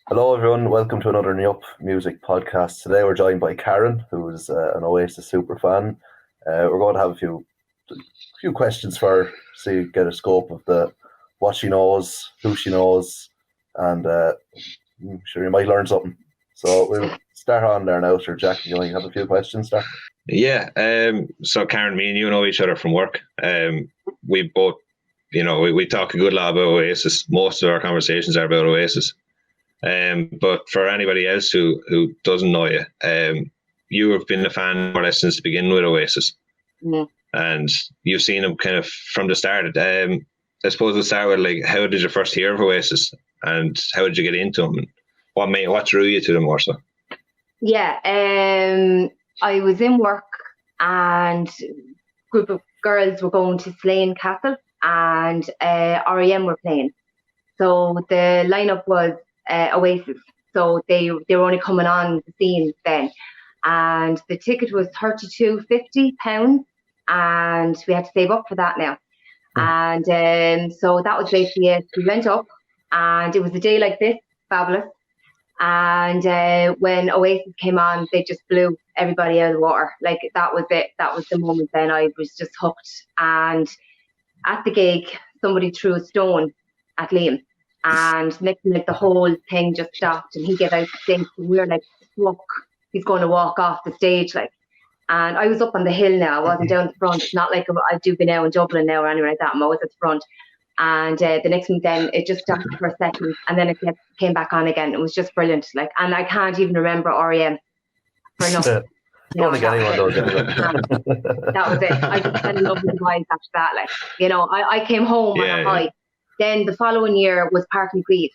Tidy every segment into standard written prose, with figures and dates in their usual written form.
Hello, everyone. Welcome to another Nyup Music podcast. Today, we're joined by Karen, who is an Oasis super fan. We're going to have a few questions for her, see get a scope of what she knows, who she knows, and I'm sure you might learn something. So we'll start on there now. Sure, Jack, you might have a few questions there. Yeah. So Karen, me and you know each other from work. We both, we talk a good lot about Oasis. Most of our conversations are about Oasis. But for anybody else who doesn't know you, you have been a fan more or less since the beginning with Oasis. Mm. And you've seen them kind of from the start. I suppose we'll start with, like, how did you first hear of Oasis and how did you get into them? And what drew you to them more so? Yeah, I was in work and a group of girls were going to Slane Castle and REM were playing. So the lineup was Oasis. So they were only coming on the scene then. And the ticket was £32.50 and we had to save up for that now. And so that was basically it. We went up and it was a day like this, fabulous. And when Oasis came on, they just blew everybody out of the water. Like, that was it. That was the moment then. I was just hooked. And at the gig, somebody threw a stone at Liam. And next thing, the whole thing just stopped and he gave out the stage. And we were like, fuck, he's going to walk off the stage. Like, and I was up on the hill now. I wasn't down the front. It's not like I do be now in Dublin now or anywhere like that. I'm always at the front. And the next thing then, it just stopped for a second and then it came back on again. It was just brilliant. Like, and I can't even remember REM for nothing. I don't think anyone does. That was it. I just fell in love with the vibes after that. Like, I came home on a high. Then the following year was Park and Queeve.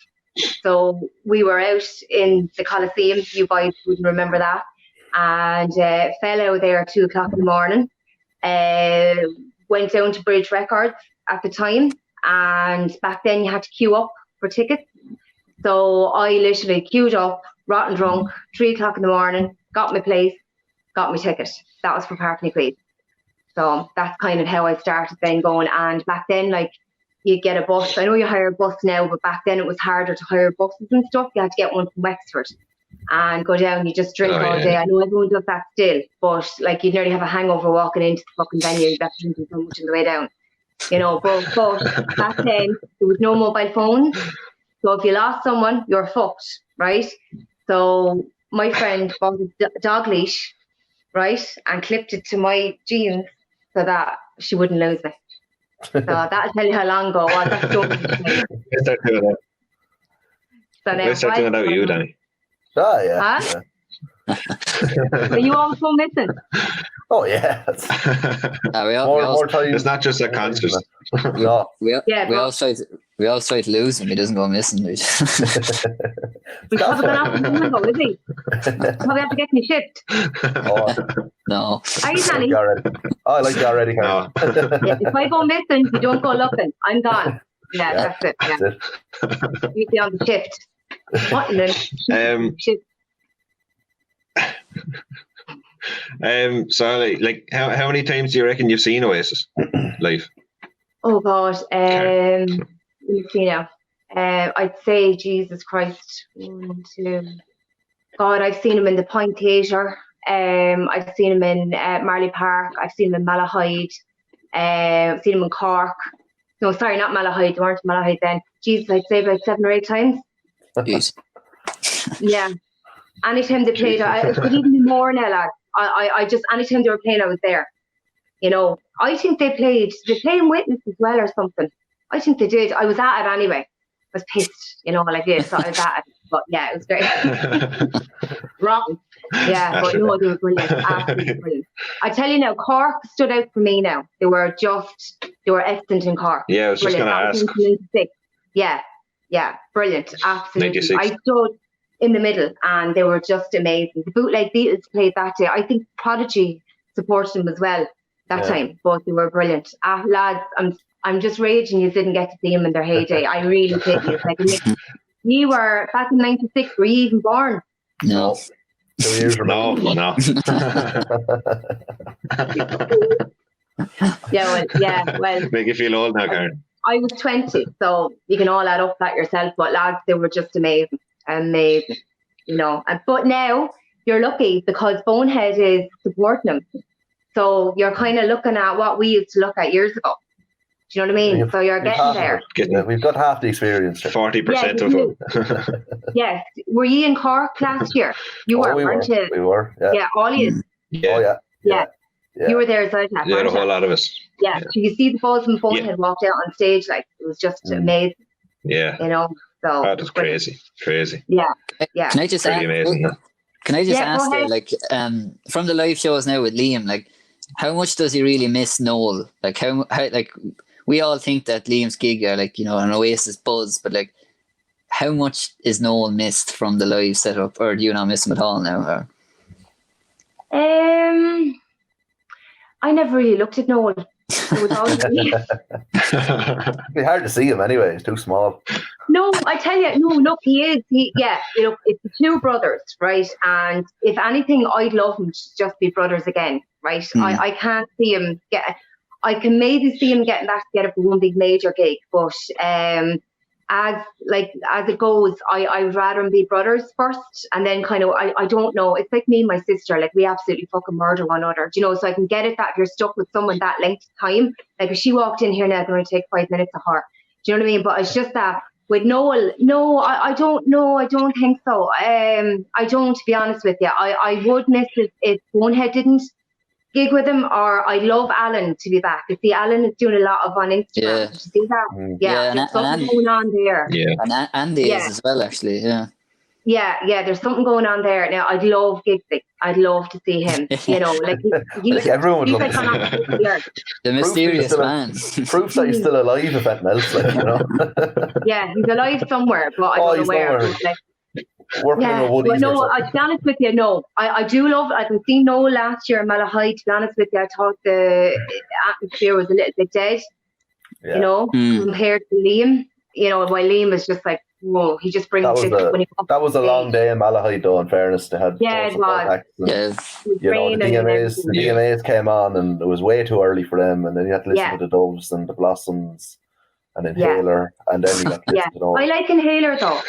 So we were out in the Coliseum. You guys wouldn't remember that. And fell out there at 2:00 in the morning. Went down to Bridge Records at the time. And back then you had to queue up for tickets. So I literally queued up, rotten drunk, 3:00 in the morning, got my place, got my ticket. That was for Park and Queeve. So that's kind of how I started then going. And back then, like, you get a bus. I know you hire a bus now, but back then it was harder to hire buses and stuff. You had to get one from Wexford and go down. You just drink all day. I know everyone does that still, but like, you'd nearly have a hangover walking into the fucking venue. You'd have to drink so much on the way down. But back then there was no mobile phones. So if you lost someone, you're fucked, right? So my friend bought a dog leash, right, and clipped it to my jeans so that she wouldn't lose me. So that'll tell you how long ago it was. That's Let's start doing that. So now, Let's start doing that with you, Danny. Oh, yeah. Huh? Are you always go missing? Oh, yeah. More time. It's not just at concerts. No. We all try to lose him. He doesn't go missing. We probably gone off the window, is he? Probably have to get me shipped. Oh, No. Are you, Danny? I like you already, Karen. Yeah, if I go missing, you don't go looking. I'm gone. Yeah, that's it. Yeah. That's it. You'd be on the shift. What in the shift? So like how many times do you reckon you've seen Oasis live? Oh God. Let me see now. I'd say, Jesus Christ. 1, 2. God, I've seen him in the Point Theatre. I've seen him in Marley Park. I've seen him in Malahide. I've seen him in Cork. No, sorry, not Malahide. They weren't in Malahide then. Jesus, I'd say about 7 or 8 times. Jeez. Yeah. Anytime they played, it could even be more now, lads. I just, anytime they were playing, I was there. I think they played Witness as well or something. I think they did. I was at it anyway. I was pissed, like this. So I was at it. But yeah, it was great. Wrong. Yeah, but no, they were brilliant. Absolutely brilliant. I tell you now, Cork stood out for me now. They were excellent in Cork. Yeah, I was just going to ask. 96. Yeah, brilliant. Absolutely. 96. I stood in the middle and they were just amazing. The Bootleg Beatles played that day. I think Prodigy supported them as well that time, but they were brilliant. Lads, I'm just raging you didn't get to see them in their heyday. I really did. Like, you were back in 96, were you even born? No. 2 years from now. No. Well. Make you feel old now, Karen. I was 20, so you can all add up that yourself. But lads, they were just amazing. amazing. You know, but now you're lucky because Bonehead is supporting him. So you're kind of looking at what we used to look at years ago. Do you know what I mean? So you're getting there. Yeah, we've got half the experience. 40% of them. Yes. Were you in Cork last year? You were, weren't you? We were. Yeah. Yeah, all you. Yeah. Oh, yeah. Yeah. You were there as well. Yeah, a whole lot of us. Yeah. So you see the Buzz and Bonehead walked out on stage, like it was just amazing. Yeah. You know. So that was crazy. Yeah. Yeah. Can I just ask? Amazing. Can I just ask there, like, from the live shows now with Liam, like, how much does he really miss Noel? Like, how like, we all think that Liam's gig are like, you know, an Oasis buzz, but like, how much is Noel missed from the live setup, or do you not miss him at all now? Or? I never really looked at Noel. It was always It'd be hard to see him anyway. He's too small. No, I tell you, no, look, he is. You know, it's the two brothers, right? And if anything, I'd love him to just be brothers again, right? I can't see him I can maybe see him getting back together for one big major gig, but as it goes, I'd rather him be brothers first, and then kind of I don't know. It's like me and my sister, like we absolutely fucking murder one another, do you know? So I can get it that if you're stuck with someone that length of time, like if she walked in here now, it's going to take 5 minutes of her. Do you know what I mean? But it's just that with Noel, no, I don't know. I don't think so. I don't, to be honest with you. I would miss it if Bonehead didn't gig with him, or I love Alan to be back. You see, Alan is doing a lot of on Instagram. Yeah. Did you see that? Yeah, there's something going on there. Yeah. And Andy is as well, actually. Yeah. Yeah, there's something going on there. Now, I'd love Giggsy. I'd love to see him. You know, like like everyone would love to see him. The mysterious man. Proves that he's still alive, if anything else, like, you know. Yeah, he's alive somewhere, but I don't know where. Working in a Woodies. But no, to be honest with you, no. I do love, I can see Noel last year in Malahide. To be honest with you, I thought the atmosphere was a little bit dead, you know, compared to Liam. You know, while Liam was just like, whoa, he just brings that was a long day in Malahide, though, in fairness. They had it was. You know, the DMAs came on, and it was way too early for them, and then you had to listen to the Doves and the Blossoms and Inhaler, and then you got to listen to Noel. I like Inhaler, though.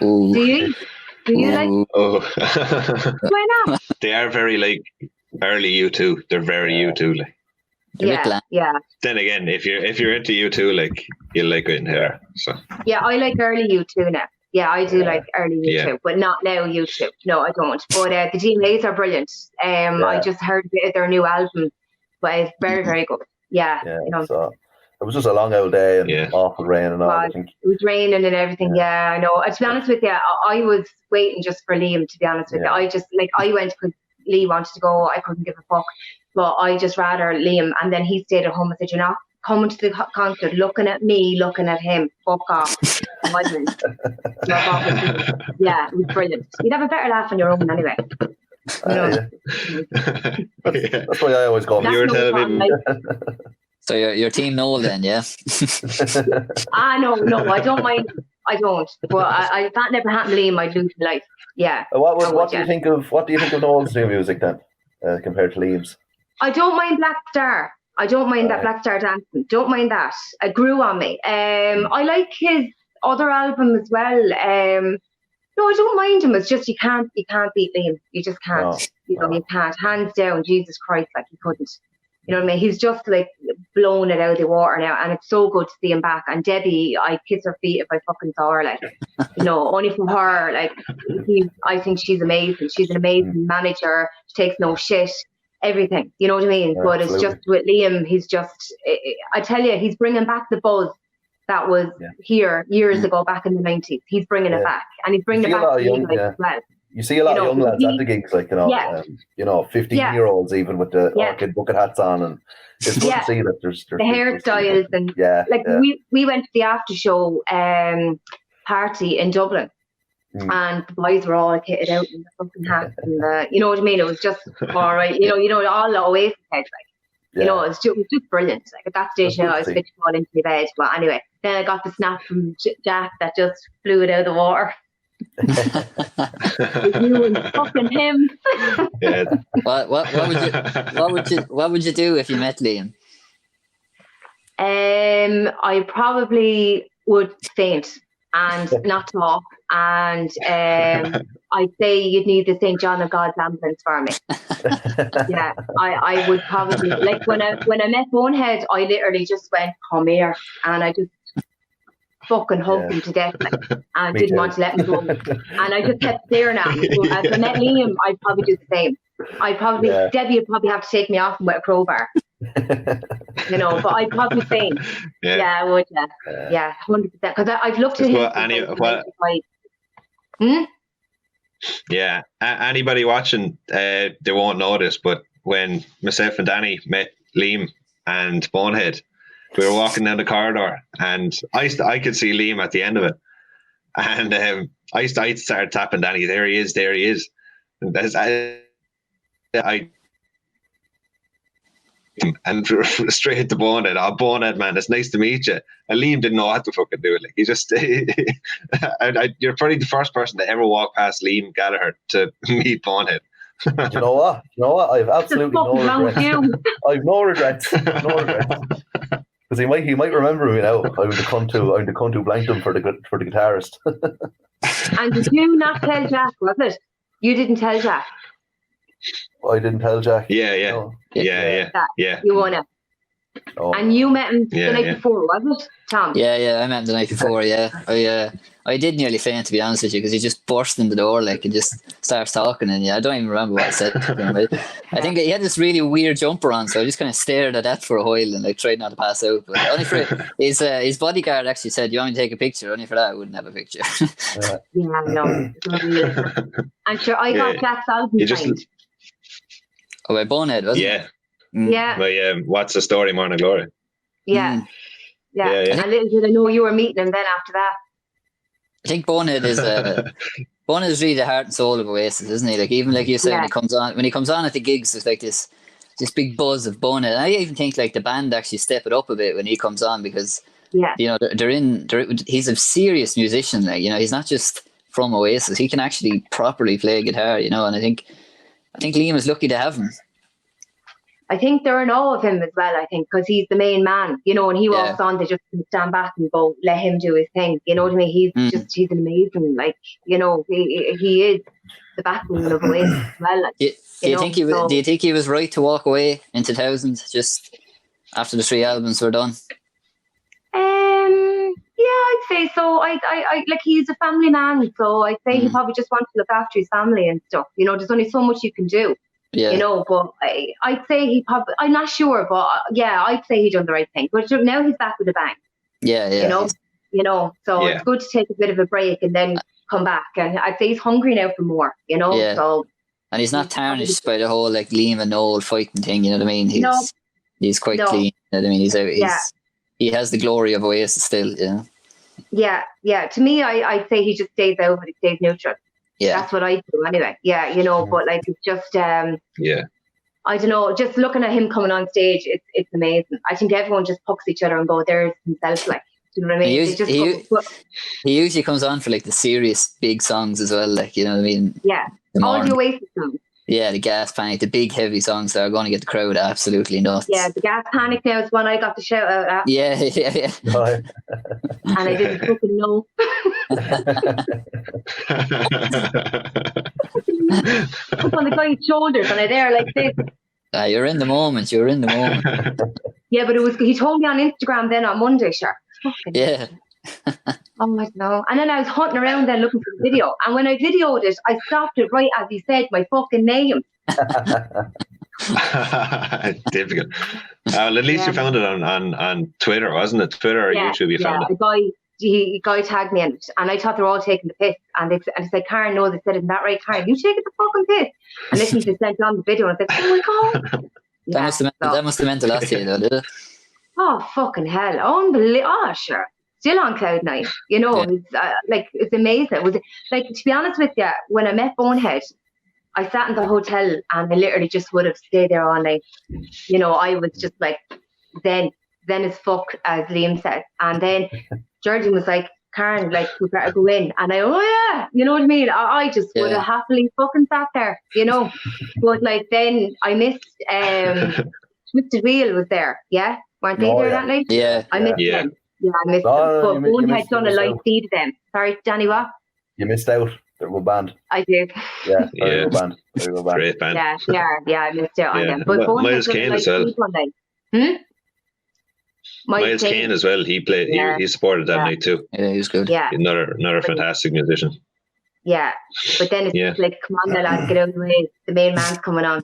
Do you? Do you like? Oh. Why not? They are very like early U2. They're very U2 like. Yeah. Then again, if you're into U2, like you'll like Inhaler. So. Yeah, I like early U2 now. Yeah, I do like early U2, but not now U2. No, I don't. But the DMAs are brilliant. I just heard their new album, but it's very, very good. Yeah, you know. So it was just a long old day and awful rain and all. I think it was raining and everything. Yeah, I know. To be honest with you, I was waiting just for Liam. To be honest with you, I went because Lee wanted to go. I couldn't give a fuck, but I just rather Liam. And then he stayed at home and said, "You're not coming to the concert, looking at me, looking at him. Fuck off." Yeah, it was brilliant. You'd have a better laugh on your own anyway. That's why I always go. You were telling me. So you're team Noel then, yeah? No, I don't mind. I don't. But if that never happened to Liam, I'd lose my life. Yeah. What do you think of Noel's new music then, compared to Liam's? I don't mind Black Star. I don't mind that Black Star dancing. Don't mind that. It grew on me. I like his other album as well. No, I don't mind him. It's just you can't beat Liam. You just can't. You can't. Hands down, Jesus Christ, like you couldn't. You know what I mean? He's just like blown it out of the water now, and it's so good to see him back. And Debbie, I'd kiss her feet if I fucking saw her. Like, you know, only from her. Like, I think she's amazing. She's an amazing manager. She takes no shit. Everything. You know what I mean? But it's just with Liam, he's just. I tell you, he's bringing back the buzz that was here years ago, back in the 90s. He's bringing it back, and he's bringing it back to young, as well. You see a lot of young lads at the gigs, like, 15-year-olds even with the orchid bucket hats on, and it's good to see that there's the hairstyles and we went to the after show party in Dublin, and the boys were all kitted out in the fucking hats, and you know what I mean. It was just all right, all the Oasis heads, like. You know, it was just brilliant. Like at that stage, I was fit to fall into my bed. But anyway, then I got the snap from Jack that just blew it out of the water. You and fucking him. What would you do if you met Liam? I probably would faint and not talk and I'd say you'd need the St. John of God's ambulance for me. Yeah, I would probably, like, when I met Bonehead, I literally just went, come here, and I just fucking hugged him to death, like, and didn't want to let him go. And I just kept staring at him. So as I met Liam, I'd probably do the same. Debbie would probably have to take me off with a crowbar. You know, but I'd probably faint. Yeah, I would. Yeah, 100%. Because I've looked at him. Yeah, anybody watching, they won't know this, but when myself and Danny met Liam and Bonehead, we were walking down the corridor, and I could see Liam at the end of it, and I started tapping Danny. There he is. And and straight to Bonehead. Oh, Bonehead, man, it's nice to meet you. And Liam didn't know what to fucking do. Like, he just, you're probably the first person to ever walk past Liam Gallagher to meet Bonehead. You know what? I have absolutely no regrets. I have no regrets. Because he might remember me now. I'm the cunt who blanked him for the guitarist. And did you not tell Jack, was it? You didn't tell Jack. I didn't tell Jack. Yeah. You won it. Oh. And you met him the night before, wasn't it, Tom? Yeah, I met him the night before. Yeah, I did nearly faint, to be honest with you, because he just burst in the door like and just starts talking, and I don't even remember what I said to him. I think he had this really weird jumper on, so I just kind of stared at that for a while and like tried not to pass out. But only for his bodyguard actually said, "You want me to take a picture?" Only for that, I wouldn't have a picture. No. I'm sure I got Jack's album signed. Oh, by Bonehead, wasn't it? Yeah. By What's the Story, Morning Glory. Yeah. And little did I know you were meeting him then after that. I think Bonehead is really the heart and soul of Oasis, isn't he? Like, even like you said, when he comes on at the gigs, there's like this big buzz of Bonehead. And I even think like the band actually step it up a bit when he comes on, because you know he's a serious musician. Like, you know, he's not just from Oasis. He can actually properly play guitar. You know, and I think Liam is lucky to have him. I think they're in awe of him as well, I think, because he's the main man, you know, and he walks on, they just stand back and go, let him do his thing. You know what I mean? He's an amazing, like, you know, he is the backbone of Oasis as well. Like, do you think he was right to walk away in 2000, just after the 3 albums were done? Yeah, I'd say so. I like, he's a family man, so I'd say he probably just wants to look after his family and stuff. You know, there's only so much you can do. Yeah. You know, but I'd say he probably, I'm not sure, but I'd say he done the right thing. But now he's back with a bang. Yeah. You know, so it's good to take a bit of a break and then come back. And I'd say he's hungry now for more, you know. Yeah. So, and he's not tarnished by the whole like Liam and Noel fighting thing, you know what I mean? He's quite clean, you know what I mean? He has the glory of Oasis still, you know. Yeah. To me, I'd say he just stays out, but he stays neutral. Yeah, that's what I do anyway. Yeah, you know, but like, it's just I don't know, just looking at him coming on stage, it's amazing. I think everyone just pucks each other and go, there's himself, like, you know what I mean? He usually comes on for like the serious big songs as well, like, you know what I mean? Yeah, all the Oasis songs. Yeah, the Gas Panic, the big heavy songs that are going to get the crowd absolutely nuts. Yeah, the Gas Panic now is one I got to shout out at. Yeah. And I didn't fucking know. Up on the guy's shoulders and I there like this. You're in the moment. Yeah, but he told me on Instagram then on Monday, sure. Yeah. Oh, I know. And then I was hunting around then looking for the video. And when I videoed it, I stopped it right as he said my fucking name. Difficult. Well, at least you found it on Twitter, wasn't it? Twitter or YouTube you found it. A guy tagged me in it, and I thought they were all taking the piss. And I said, Karen, no, they said, isn't that right, Karen? You taking the fucking piss? And listen to sent on the video, and I said, oh my God. That must have meant a lot to you, though, did it? Oh, fucking hell. Unbelievable. Oh, sure. Still on cloud 9, you know. It's amazing. It was like, to be honest with you, when I met Bonehead, I sat in the hotel and I literally just would have stayed there all night. You know, I was just like then as fuck, as Liam said. And then Georgie was like, Karen, like, we better go in. And you know what I mean? I just would have happily fucking sat there, you know. But like, then I missed Twisted Wheel was there, weren't they there that night? Yeah. I missed them. Yeah, I missed them. But Bonehead done a light feed of them. Sorry, Danny, what? You missed out. They're a good band. I did. Yeah, very Yeah. good band. Very good band. Great band. Yeah, they are. Yeah, I missed out on Yeah. them. But Miles Kane as well. One night. Miles Kane as well. He played. Yeah. He supported that night too. Yeah, he was good. Yeah, Another fantastic musician. yeah. But then it's just like, come on, now, lads, get out of the way. The main man's coming on.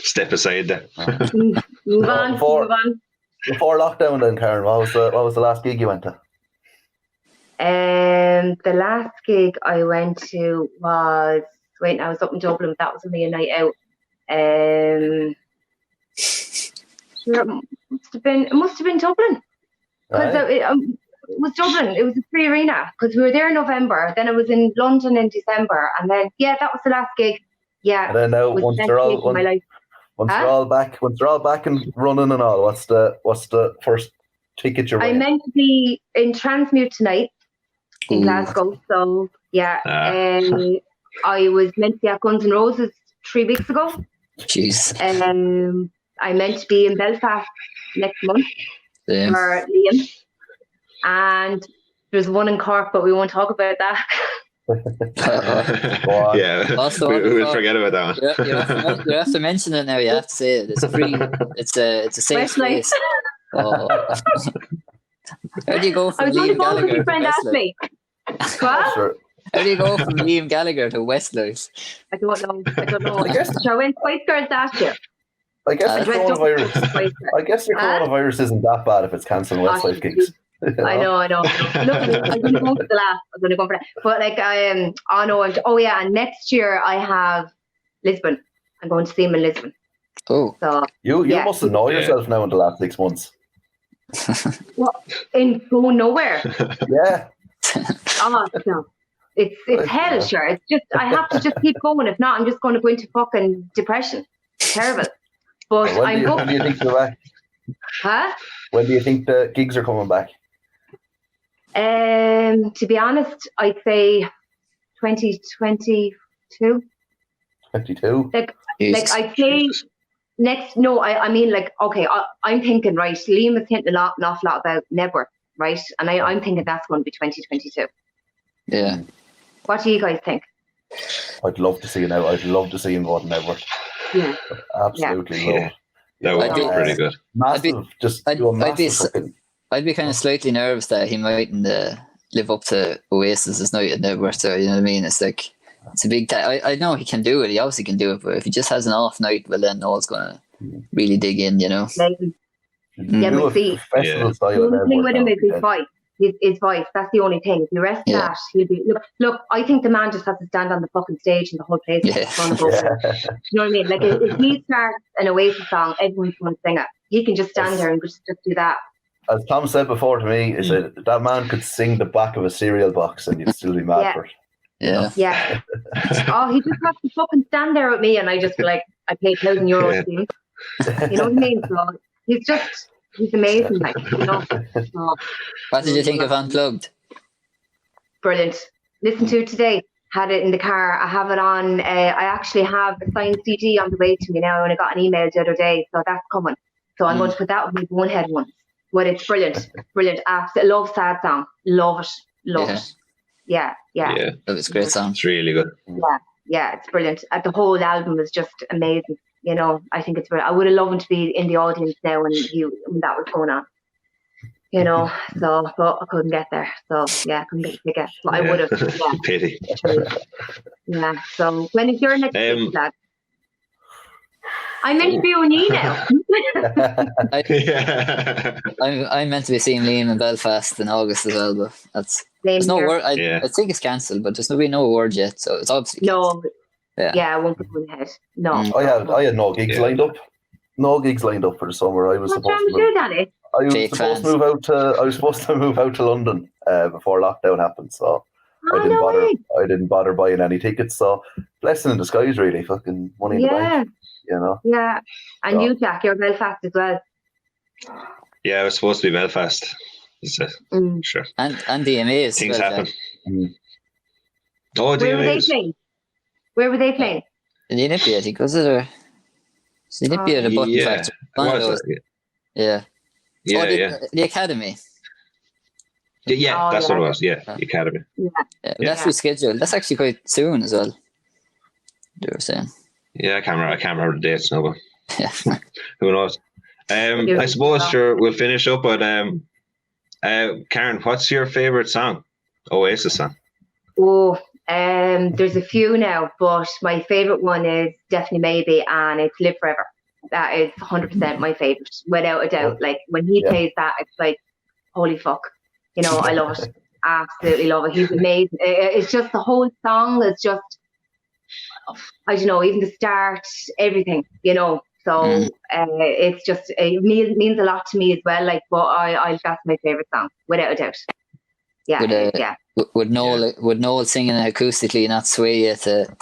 Step aside there. Move on. Before lockdown, then, Karen, what was the last gig you went to? The last gig I went to was I was up in Dublin. That was only a night out. Sure, it must have been Dublin, because it was Dublin. It was a free arena because we were there in November. Then I was in London in December, and then that was the last gig. Yeah. And then now, once they're all back and running and all, what's the first ticket you're I'm buying? meant to be in Transmute tonight in Glasgow. So I was meant to be at Guns N' Roses 3 weeks ago. Jeez. I'm meant to be in Belfast next month for Liam. And there's one in Cork, but we won't talk about that. Yeah, we'll forget about that one. You have to mention it now. You have to say it. It's free. It's a safe space. Oh. How do you go from Liam Gallagher to Westlife? What? How do you go from Liam Gallagher to Westlife? I don't know. I went Spice Girls last year. I guess the coronavirus isn't that bad if it's cancelling Westlife gigs. You know? I know. Look, I'm going to go for the last. I'm going to go for that. But and next year I have Lisbon. I'm going to see him in Lisbon. Oh. So you must know yourself now in the last 6 months. What? In going nowhere? Yeah. Oh, no. It's hell, sure. It's just, I have to just keep going. If not, I'm just going to go into fucking depression. Terrible. But when do you think they're back? Huh? When do you think the gigs are coming back? To be honest, I'd say 2022. 22? Like I'd say next. No, I mean, like, okay. I'm thinking, right. Liam is thinking an awful lot about Network, right? And I'm thinking that's going to be 2022. Yeah. What do you guys think? I'd love to see him now. I'd love to see him go to Network. Yeah. Absolutely love it. That would be pretty good. Massive. I'd be kind of slightly nervous that he mightn't live up to Oasis' night at Network. So, you know what I mean? It's like, it's a big I know he can do it. He obviously can do it. But if he just has an off night, well, then Noel's going to really dig in, you know? Maybe. Yeah, we'll see. The only thing with him is his voice. His voice. That's the only thing. The rest of that, he'll be. Look. I think the man just has to stand on the fucking stage and the whole place is going to go. You know what I mean? Like if he starts an Oasis song, everyone's going to sing it. He can just stand there and just do that. As Tom said before to me, he said that man could sing the back of a cereal box and you'd still be mad for it. Yeah. Yeah. He just has to fucking stand there with me, and I just be like, I paid €1,000 to him. You know what I mean? So he's amazing, like, you know. So, what did you think of Unplugged? Brilliant. Listen to it today. Had it in the car. I have it on. I actually have a signed CD on the way to me now, and I got an email the other day, so that's coming. So I'm going to put that with my bonehead one. But it's brilliant. Brilliant. Absolutely. Love Sad Song. Love it. Love it. Yeah. That was a great song. It's really good. Yeah, it's brilliant. The whole album is just amazing. You know, I think it's brilliant. I would have loved to be in the audience now when that was going on. You know, so but I couldn't get there. So yeah, I couldn't get the ticket. But I would have. Yeah. Pity. Yeah. So when is your next gig, lad? I'm interviewing you now. I'm meant to be seeing Liam in Belfast in August as well, but there's no word. I think it's cancelled, but there's no word yet, so it's obviously cancelled. Yeah, I won't be going ahead. No. I had no gigs lined up. No gigs lined up for the summer. I was supposed to move out to London before lockdown happened, so I didn't bother buying any tickets. So blessing in disguise, really. Fucking money in the bank. You know. Yeah, and you, Jack, you're Belfast as well. Yeah, I was supposed to be Belfast. Sure. And DMA is things happen. Oh, DMA. Where were they playing? In the Nyupcast, I think, was it? Or the Nyupcast or the Button Factory? Yeah. Yeah. The Academy. Yeah, Oh, that's yeah. what it was. Yeah, Academy. Yeah, that's rescheduled. That's actually quite soon as well. They were saying. Yeah, I can't remember the dates now, but Yeah. who knows? I suppose sure we'll finish up. But Karen, what's your favorite song? Oasis song. Oh, there's a few now, but my favorite one is definitely Maybe, and it's Live Forever. That is 100% my favorite, without a doubt. Like when he plays that, it's like, holy fuck, you know, I love it. Absolutely love it. He's amazing. It's just the whole song is just, I don't know, even the start, everything, you know. So it's just, it means a lot to me as well. Like, but that's my favorite song, without a doubt. Yeah, Would Noel singing acoustically not sway you to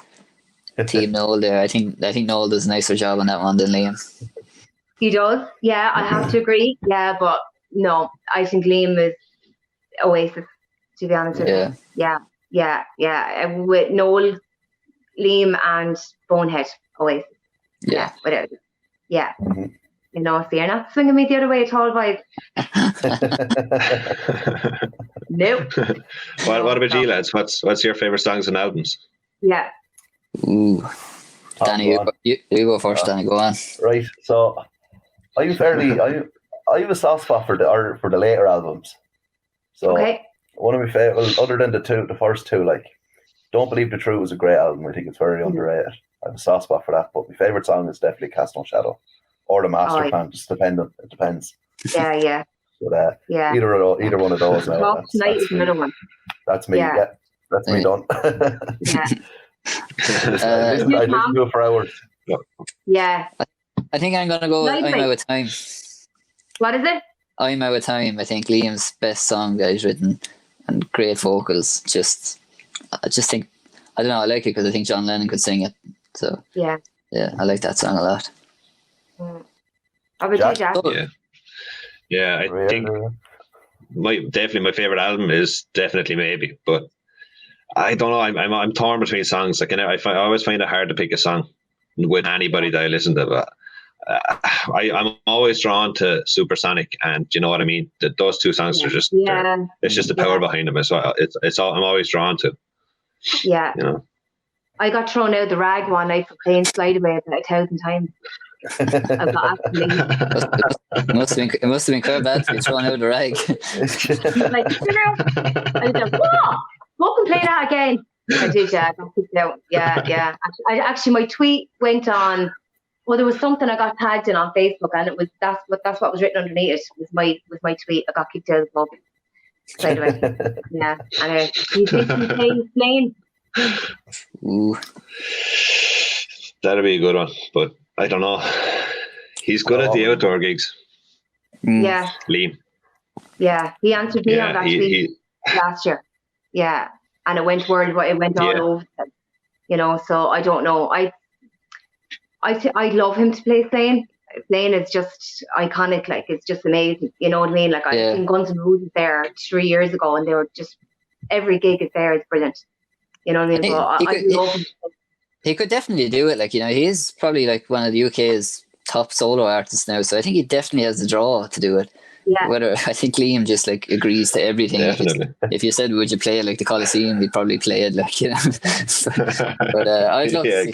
Team Noel there? I think Noel does a nicer job on that one than Liam. He does. Yeah, I have to agree. Yeah, but no, I think Liam is Oasis, to be honest with you. Yeah. With Noel, Liam, and Bonehead, Oasis. Yeah, without it. Yeah. Mm-hmm. You know, so you're not swinging me the other way at all, boys. Nope. What about you, lads? What's your favorite songs and albums? Yeah. Ooh. Danny, you go first, Danny. Go on. Right. So I have a soft spot for the later albums. So one of my favorite, other than the first two, like Don't Believe the Truth was a great album. I think it's very underrated. I have a soft spot for that. But my favorite song is definitely Cast No Shadow or The Master Plan. Just dependent. It depends. Yeah. But either one of those. That's is another one. That's me. Yeah. That's me done. Yeah. I listen to it for hours. Yeah. I think I'm gonna go with I'm Out of Time. What is it? I'm Out of Time. I think Liam's best song that he's written, and great vocals. I just think, I don't know, I like it because I think John Lennon could sing it. So yeah, I like that song a lot. How about you, Jack? Yeah, I think definitely my favorite album is definitely Maybe, but I don't know. I'm torn between songs. Like I always find it hard to pick a song with anybody that I listen to. But I'm always drawn to Supersonic, and you know what I mean. Those two songs are just it's just the power behind them. So it's all I'm always drawn to. Yeah, you know. I got thrown out the rag one night for playing Slide Away about 1,000 times. I got absolutely. It must have been quite bad to be thrown out the rag. He's like, I said, what? Fucking play that again. I did, I got kicked out. Yeah. Actually, my tweet went on. Well, there was something I got tagged in on Facebook, and it was that's what was written underneath it. Was my tweet. I got kicked out of the pub. Straight away. Yeah. And he's playing. Ooh. That'll be a good one, but I don't know. He's good at the outdoor gigs. Yeah. Liam. Yeah, he answered me on that tweet last year. Yeah, and it went worldwide. It went all over. You know, so I don't know. I love him to play Slane. Slane is just iconic. Like, it's just amazing. You know what I mean? Like, I've seen Guns N' Roses there 3 years ago, and they were just, every gig is there is brilliant. You know what I mean? I love him. He could definitely do it. Like, you know, he is probably like one of the UK's top solo artists now. So I think he definitely has the draw to do it. Yeah. Whether I think Liam just like agrees to everything. Definitely. If you said, would you play it like the Coliseum, he'd probably play it, like, you know. But I'd love to see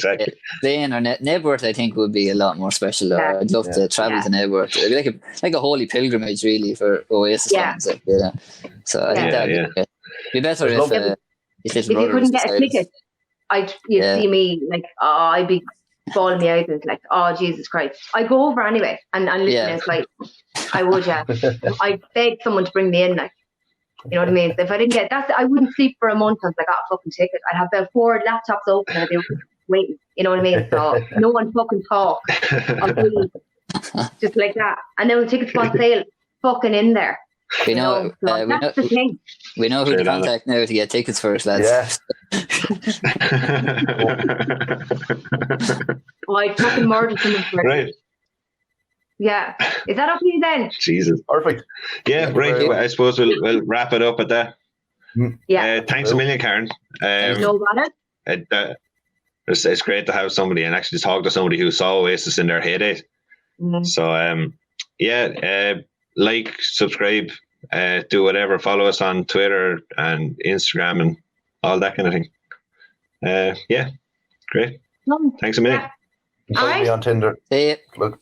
Slane or Nebworth. I think would be a lot more special. Yeah. I'd love to travel to Nebworth. It'd be like a holy pilgrimage, really, for Oasis fans. Like, you know. So I think that'd be better if you couldn't get a ticket. You'd see me like, I'd be bawling me eyes and like, oh Jesus Christ. I go over anyway and listen. It's like, I would, I'd beg someone to bring me in, like, you know what I mean? So if I didn't get that, I wouldn't sleep for a month until I got a fucking ticket. I'd have about 4 laptops open and I'd be waiting, you know what I mean? So no one fucking talk. Just like that. And then when tickets go on sale, fucking in there. We know the thing. We know who to contact now to get tickets for us, lads. Yeah. I'd fucking murder someone for it. Right. Yeah. Is that okay then? Jesus. Perfect. Yeah, right. I suppose we'll wrap it up at that. Yeah. Thanks a million, Karen. It's great to have somebody and actually talk to somebody who saw Oasis in their heyday. So, like, subscribe, do whatever. Follow us on Twitter and Instagram and all that kind of thing. Yeah, great. Thanks a million. Find me on Tinder. See it. Look.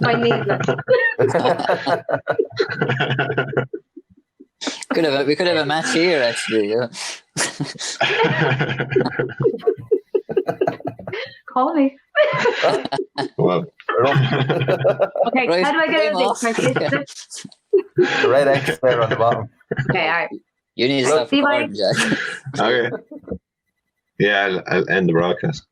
Find me. We could have a match here, actually. Yeah. Call me. Well, Okay, Right, how do I get time out off. of this? The red X there on the bottom. Okay, all right. You need to stop See you, bye. recording, Jack. okay. Yeah, I'll end the broadcast.